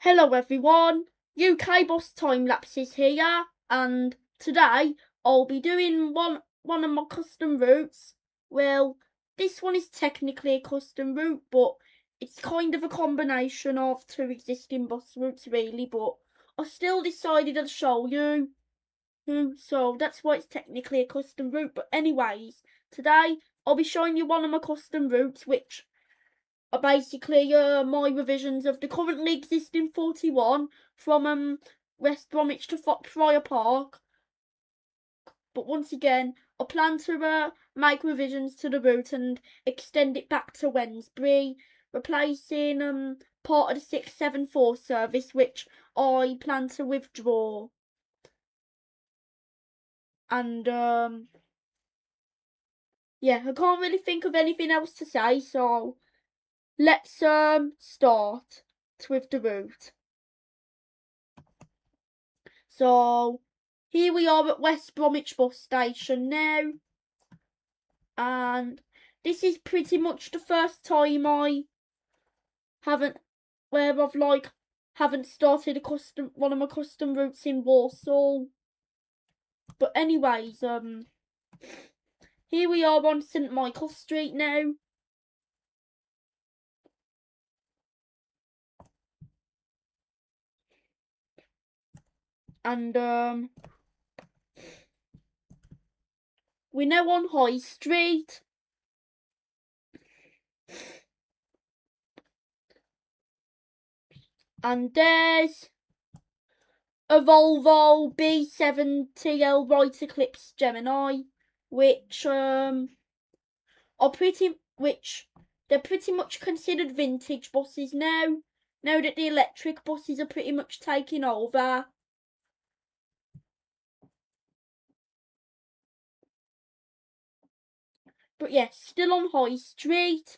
Hello everyone, UK Bus Time Lapses here, and today I'll be doing one of my custom routes. Well, this one is technically a custom route, but it's kind of a combination of two existing bus routes really, but I still decided I'd show you. So that's why it's technically a custom route. But anyways, today I'll be showing you one of my custom routes, which are basically my revisions of the currently existing 41 from West Bromwich to Foxbriar Park. But once again, I plan to make revisions to the route and extend it back to Wednesbury, replacing part of the 674 service, which I plan to withdraw. And yeah, I can't really think of anything else to say, so let's start with the route. So here we are at West Bromwich bus station now, and this is pretty much the first time I haven't started one of my custom routes in Warsaw. But anyways, here we are on St Michael Street now. And we're now on High Street. And there's a Volvo B7TL Right Eclipse Gemini, which they're pretty much considered vintage buses now that the electric buses are pretty much taking over. But yes, still on High Street.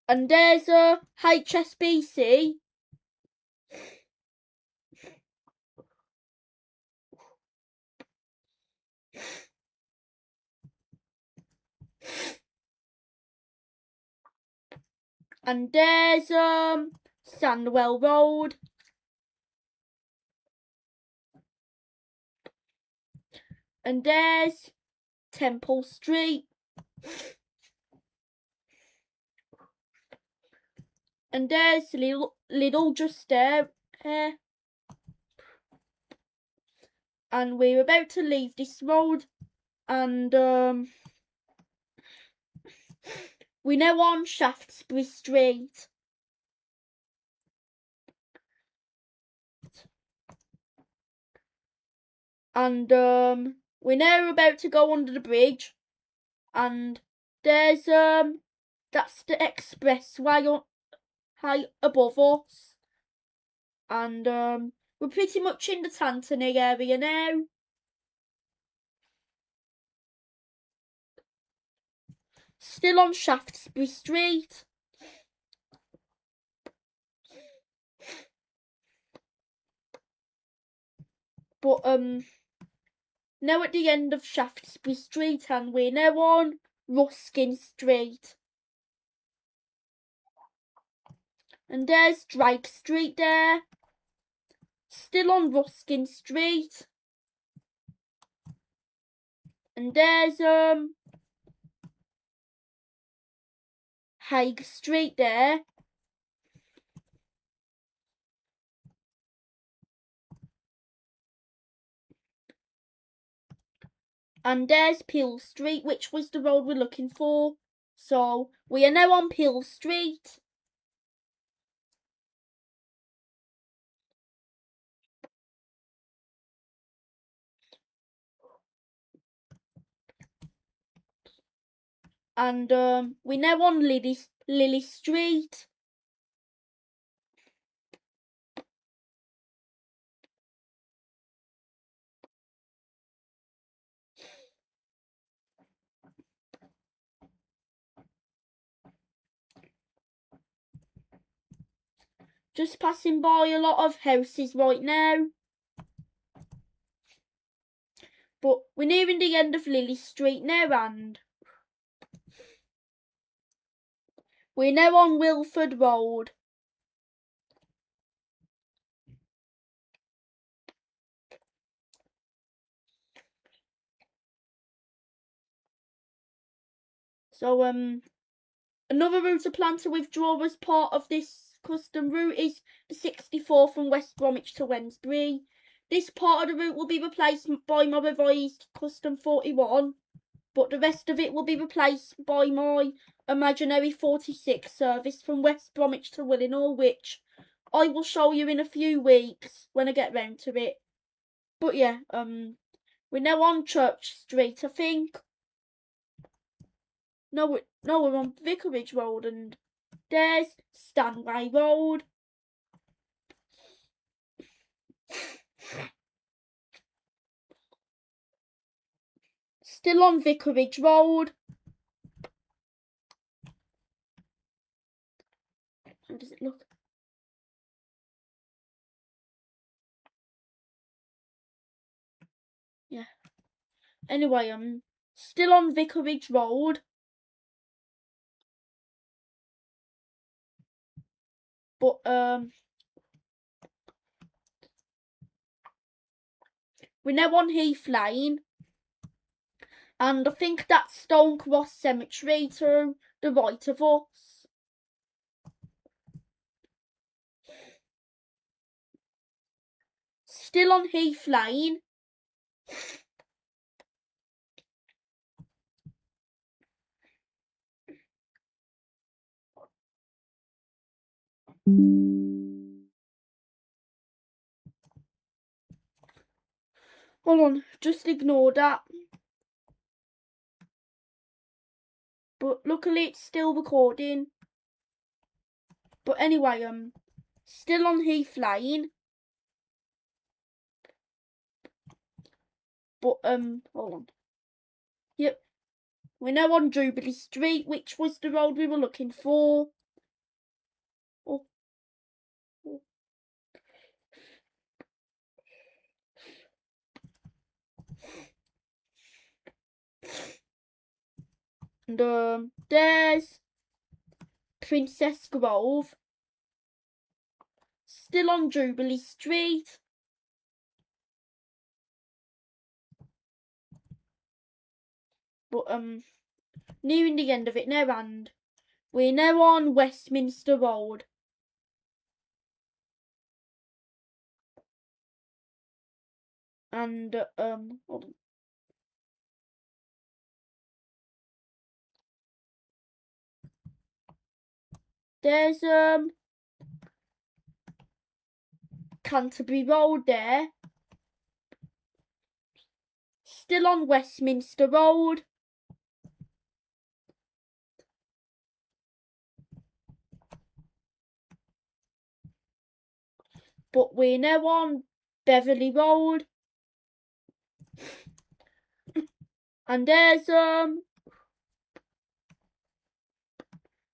And there's a HSBC. And there's Sandwell Road. And there's Temple Street. And there's Little just there. And we're about to leave this road, and we're now on Shaftesbury Street. And we're now about to go under the bridge, and there's that's the expressway high above us, and we're pretty much in the Tantony area now. Still on Shaftesbury Street. But now at the end of Shaftesbury Street, and we're now on Ruskin Street. And there's Drake Street there. Still on Ruskin Street. And there's Hague Street there. And there's Peel Street, which was the road we're looking for. So we are now on Peel Street. And we're now on Lily Street. Just passing by a lot of houses right now. But we're nearing the end of Lily Street now, and we're now on Wilford Road. So another route I plan to withdraw as part of this custom route is the 64 from West Bromwich to Wednesbury. This part of the route will be replaced by my revised custom 41, but the rest of it will be replaced by my imaginary 46 service from West Bromwich to Willenhall, which I will show you in a few weeks when I get round to it. But yeah, we're now on Church Street, I think. No, we're on Vicarage Road, and there's Stanway Road. Still on Vicarage Road. How does it look? Yeah. Anyway, still on Vicarage Road. But we're now on Heath Lane, and I think that's Stone Cross Cemetery to the right of us. Still on Heath Lane. Hold on, just ignore that. But luckily it's still recording. But anyway, still on Heath Lane. But hold on. Yep. We're now on Jubilee Street, which was the road we were looking for. Oh. And there's Princess Grove. Still on Jubilee Street. But nearing the end of it now, and we're now on Westminster Road. And hold on. There's Canterbury Road there. Still on Westminster Road. But we're now on Beverley Road. And there's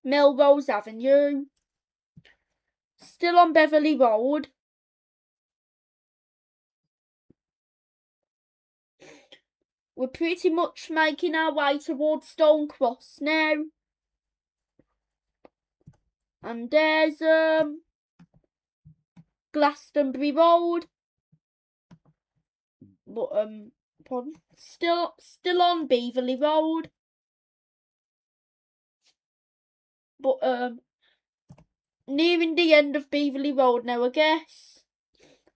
Melrose Avenue. Still on Beverley Road. We're pretty much making our way towards Stone Cross now. And there's Glastonbury Road. But pardon. Still on Beverley Road. But nearing the end of Beverley Road now, I guess.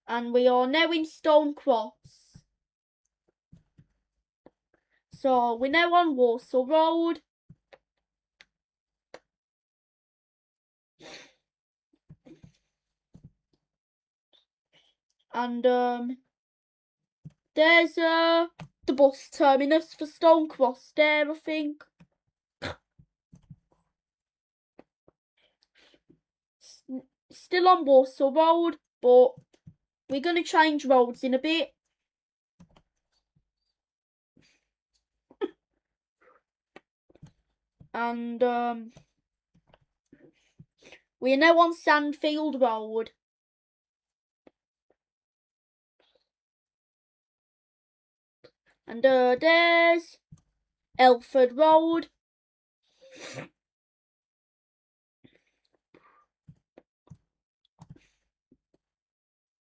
And we are now in Stone Cross. So we're now on Walsall Road. And there's the bus terminus for Stone Cross there, I think. Still on Walsall Road, but we're going to change roads in a bit. And we're now on Sandfield Road. And there's Elford Road.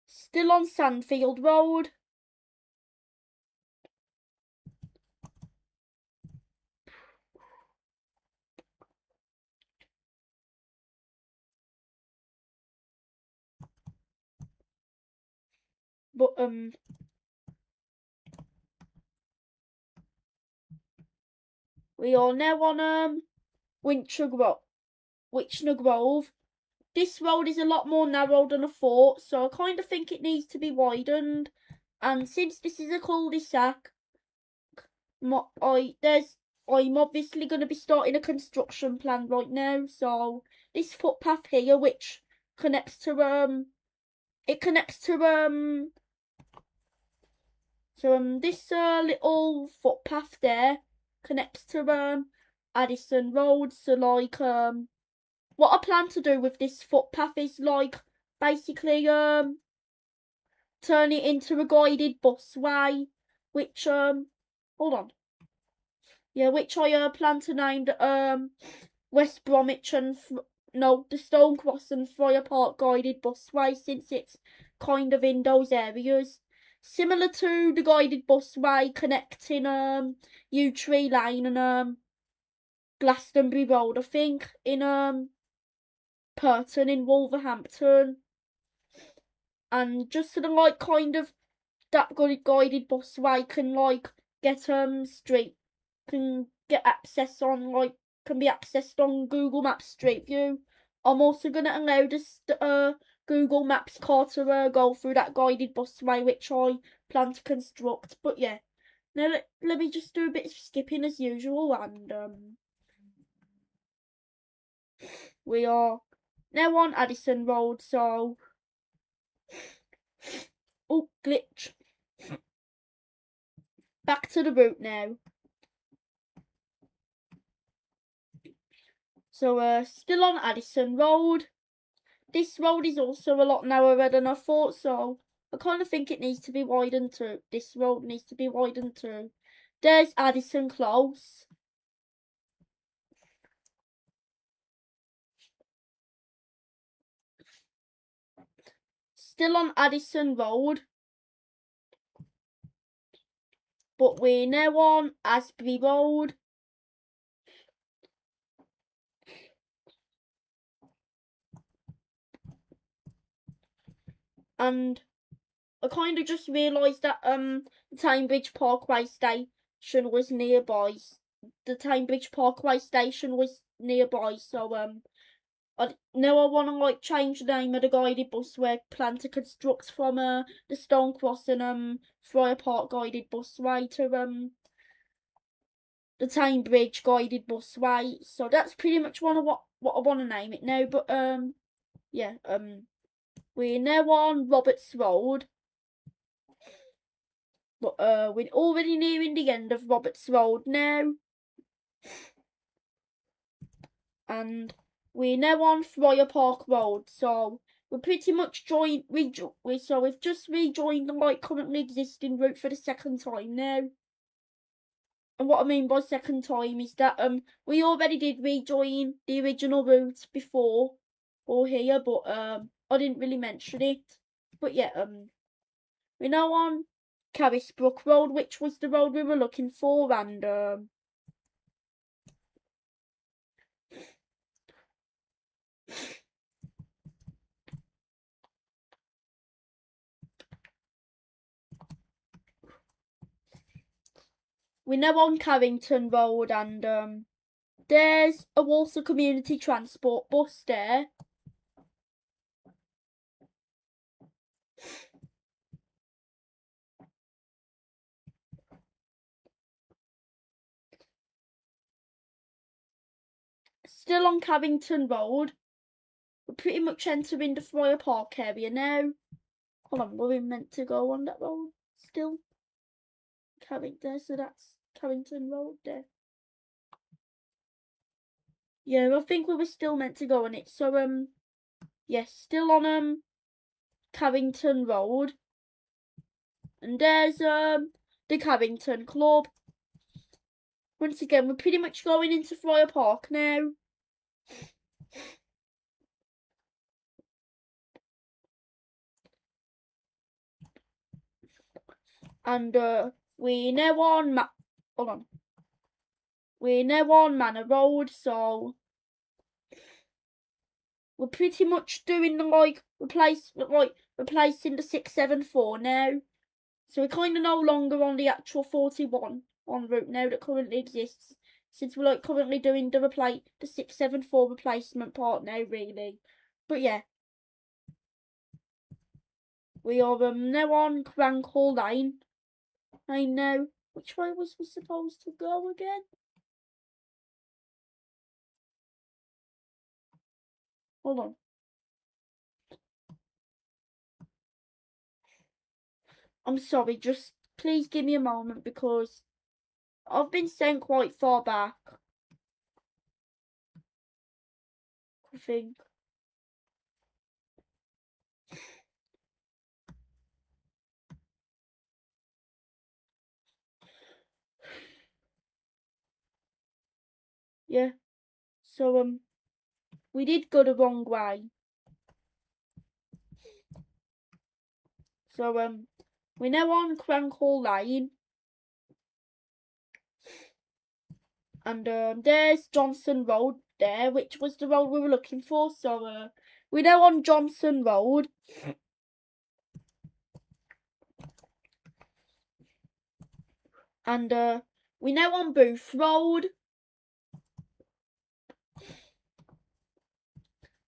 Still on Sandfield Road. But we are now on Winter Grove. This road is a lot more narrow than I thought, so I kind of think it needs to be widened. And since this is a cul-de-sac, I'm obviously going to be starting a construction plan right now. So this footpath here, which connects to this little footpath there connects to Addison Road. So like what I plan to do with this footpath is like basically turn it into a guided busway, which hold on. Yeah, which I plan to name West Bromwich and the Stonecross and Friar Park guided busway, since it's kind of in those areas. Similar to the guided busway connecting Yew Tree Lane and Glastonbury Road, I think, in Purton in Wolverhampton. And just so the like kind of that guided busway can like get can get access on can be accessed on Google Maps Street View. I'm also gonna allow this Google Maps car to go through that guided busway which I plan to construct. But yeah, now let me just do a bit of skipping as usual, and we are now on Addison Road. So oh, glitch. Back to the route now. So still on Addison Road. This road is also a lot narrower than I thought, so I kind of think it needs to be widened too. This road needs to be widened too. There's Addison Close. Still on Addison Road. But we're now on Asbury Road. And I kind of just realised that the Tamebridge Parkway station was nearby. The Tamebridge Parkway station was nearby, so now I want to like change the name of the guided busway plan to construct from the Stonecross and Friar Park guided busway to the Tamebridge guided busway. So that's pretty much what I want to name it now. But yeah, we're now on Roberts Road. But we're already nearing the end of Roberts Road now. And we're now on Friar Park Road, so we're pretty much we've just rejoined the like currently existing route for the second time now. And what I mean by second time is that we already did rejoin the original route before or here, but I didn't really mention it. But yeah, we're now on Carisbrook Road, which was the road we were looking for, and we're now on Carrington Road, and there's a Walsall Community Transport bus there. Still on Carrington Road. We're pretty much entering the Friar Park area now. Hold on, were we meant to go on that road still? There, so that's Carrington Road there. Yeah, I think we were still meant to go on it. So yes, still on Carrington Road. And there's the Carrington Club. Once again, we're pretty much going into Friar Park now. And we're now on hold on. We're now on Manor Road, so we're pretty much doing like replacing the 674 now. So we're kind of no longer on the actual 41 on route now that currently exists, since we're like currently doing the 674 replacement part now, really. But yeah, we are now on Crank Hall Lane. I know. Which way was we supposed to go again? Hold on. I'm sorry, just please give me a moment because I've been sent quite far back. I think. Yeah. So we did go the wrong way. So we're now on Crank Hall Lane. And there's Johnson Road there, which was the road we were looking for. So we're now on Johnson Road. And we're now on Booth Road.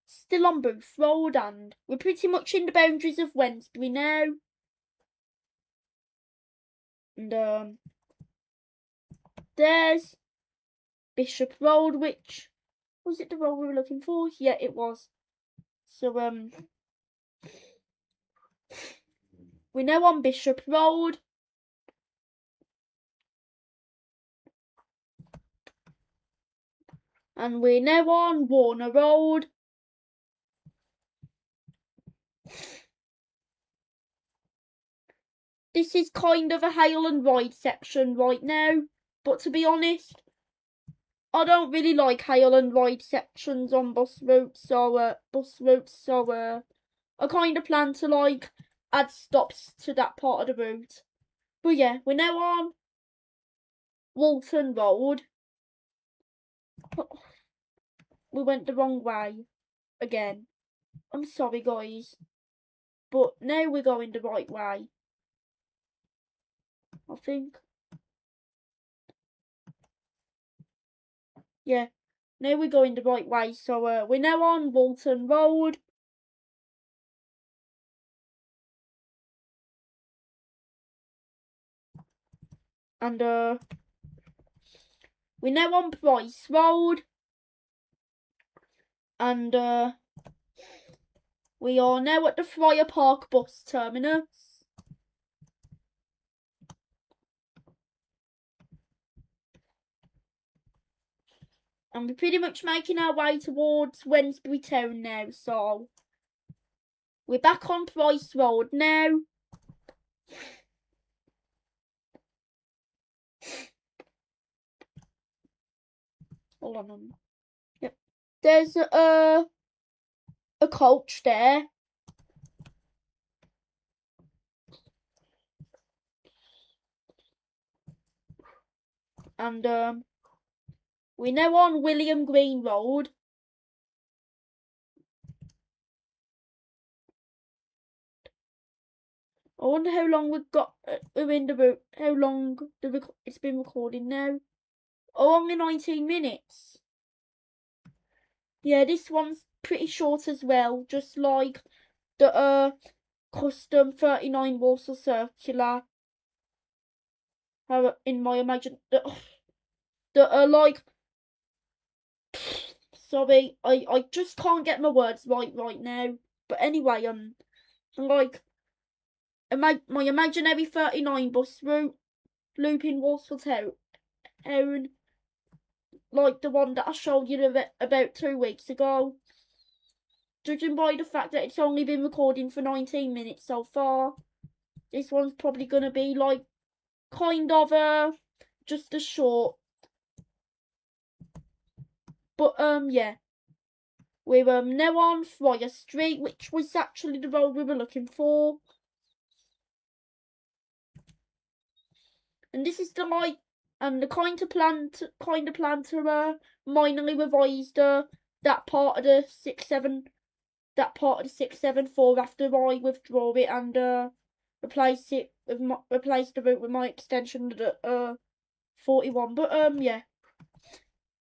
Still on Booth Road, and we're pretty much in the boundaries of Wednesbury now. And there's Bishop Road, which was it the road we were looking for? Yeah, it was. So we're now on Bishop Road. And we're now on Warner Road. This is kind of a hail and ride section right now, but to be honest, I don't really like hail and ride sections on bus routes, so I kind of plan to like add stops to that part of the route. But yeah, we're now on Walton Road. We went the wrong way again. I'm sorry, guys, but now we're going the right way, I think. Yeah, now we're going the right way. So we're now on Walton Road. And we're now on Price Road. And we are now at the Friar Park bus terminus. And we're pretty much making our way towards Wednesbury town now, so we're back on Price Road now. Hold on. Yep. There's a coach there. And we're now on William Green Road. I wonder how long we've got. We're in the route. How long it's been recording now? Oh, only 19 minutes. Yeah, this one's pretty short as well. Just like the custom 39 Warsaw Circular. How in my imagine like. Sorry, I just can't get my words right now. But anyway, like my imaginary 39 bus route loop in Warsaw Town, like the one that I showed you about 2 weeks ago. Judging by the fact that it's only been recording for 19 minutes so far, this one's probably gonna be like kind of just as short. But yeah. We're now on Friar Street, which was actually the road we were looking for. And this is the kind of plan to minorly revise that part of the that part of the 674 after I withdraw it and replace the route with my extension to 41. But yeah,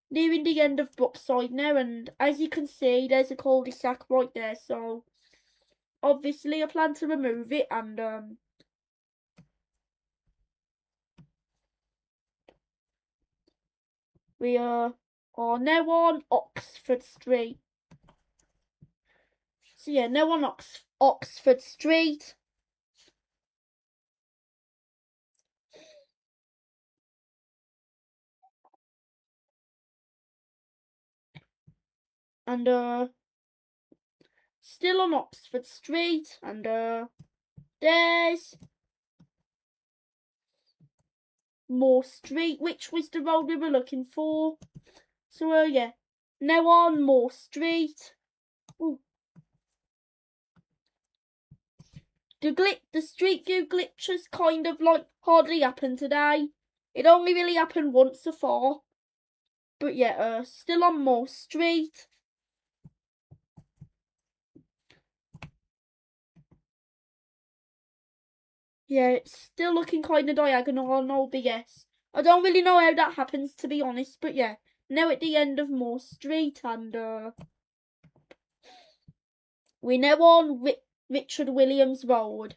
nearing the end of Brookside now, and as you can see, there's a cul-de-sac right there. So obviously, I plan to remove it and we are now on Oxford Street. So yeah, now on Oxford Street. And still on Oxford Street, and there's Moore Street, which was the road we were looking for. So yeah, now on Moore Street. Ooh. The street view glitches kind of like hardly happened today. It only really happened once so far. But yeah, still on Moore Street. Yeah, it's still looking kind of diagonal on OBS. I don't really know how that happens, to be honest, but yeah. Now at the end of Moore Street, and we're now on Richard Williams Road.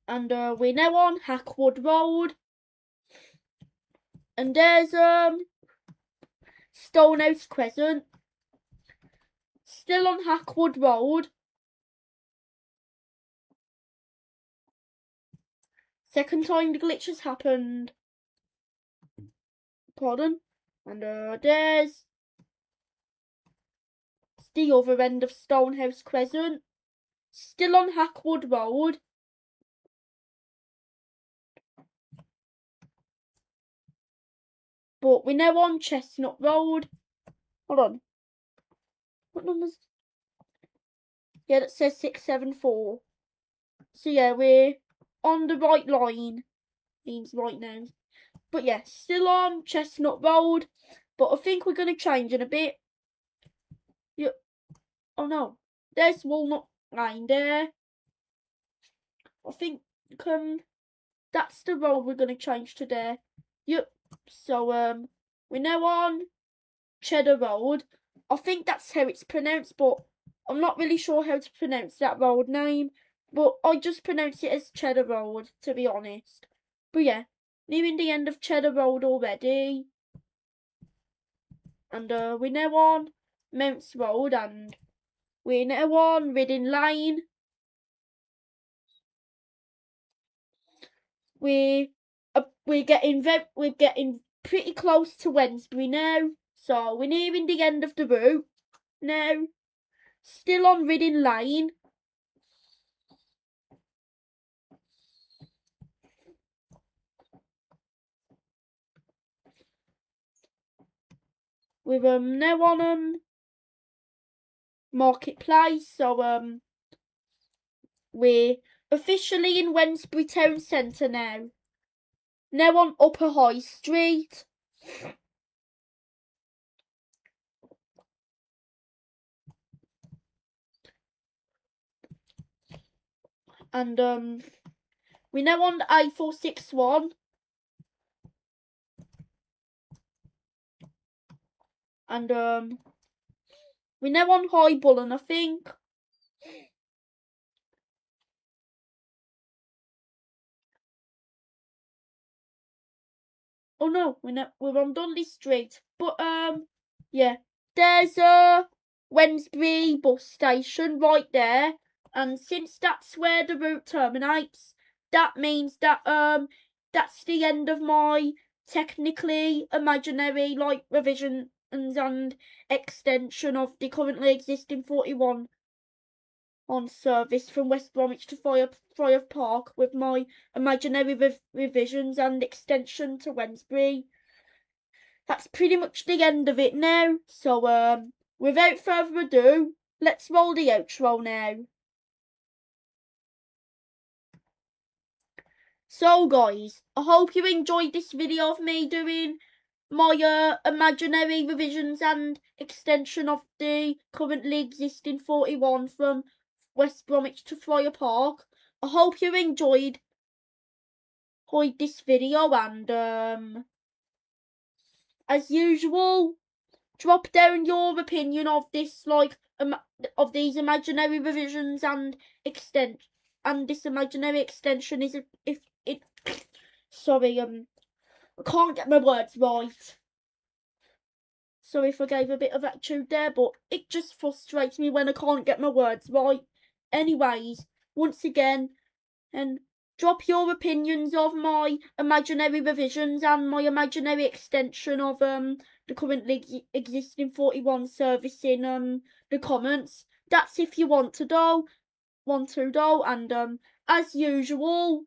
And we're now on Hackwood Road. And there's Stonehouse Crescent. Still on Hackwood Road. Second time the glitch has happened. Pardon. And there's the other end of Stonehouse Crescent. Still on Hackwood Road. But we're now on Chestnut Road. Hold on. What numbers? Yeah, that says 674. So yeah, we're on the right line. Means right now. But yeah, still on Chestnut Road. But I think we're going to change in a bit. Yep. Oh no. There's Walnut Lane there. I think that's the road we're going to change to there. Yep. So we're now on Cheddar Road. I think that's how it's pronounced, but I'm not really sure how to pronounce that road name. But I just pronounce it as Cheddar Road, to be honest. But yeah, nearing the end of Cheddar Road already. And we're now on Mounts Road, and we're now on Reading Lane. We're getting pretty close to Wednesbury now, so we're nearing the end of the route now. Still on Reading Lane. We're now on Marketplace, so we're officially in Wednesbury Town Centre now. Now on Upper High Street. And we're now on the A461. And we're now on High Bullen, I think. Oh no, we're on Dudley Street. But yeah, there's a Wednesbury bus station right there, and since that's where the route terminates, that means that that's the end of my technically imaginary like revisions and extension of the currently existing 41 on service from West Bromwich to Friar Park with my imaginary revisions and extension to Wednesbury. That's pretty much the end of it now. So without further ado, let's roll the outro now. So guys, I hope you enjoyed this video of me doing my imaginary revisions and extension of the currently existing 41 from West Bromwich to Friar Park. I hope you enjoyed this video, and as usual, drop down your opinion of this, of these imaginary revisions and this imaginary extension is if it. Sorry, I can't get my words right. Sorry if I gave a bit of attitude there, but it just frustrates me when I can't get my words right. Anyways, once again, and drop your opinions of my imaginary revisions and my imaginary extension of the currently existing 41 service in the comments. That's if you want to though. And as usual,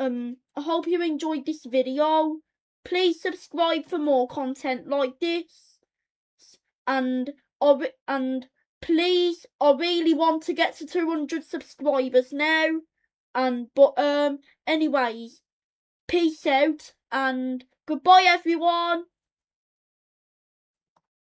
I hope you enjoyed this video. Please subscribe for more content like this, and please, I really want to get to 200 subscribers now. Anyways, peace out and goodbye everyone.